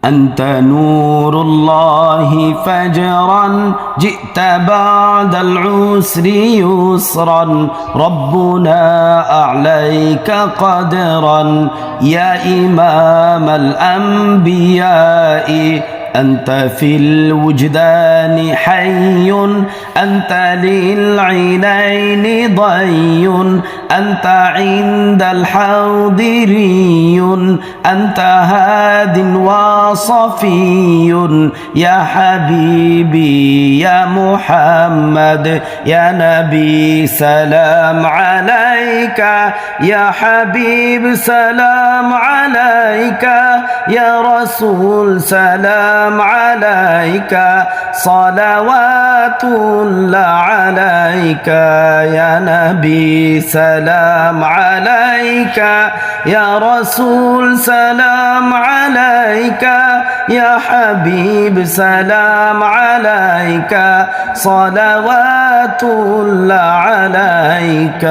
أنت نور الله فجرا جئت بعد العسر يسرا ربنا أعليك قدرا يا إمام الأنبياء أنت في الوجدان حي أنت للعينين ضي أنت عند الحاضري أنت هاد وصفي يا حبيبي يا محمد يا نبي سلام عليك يا حبيب سلام عليك يا رسول سلام عليك صلوات الله عليك يا نبي سلام عليك يا رسول سلام عليك يا حبيب سلام عليك صلوات الله عليك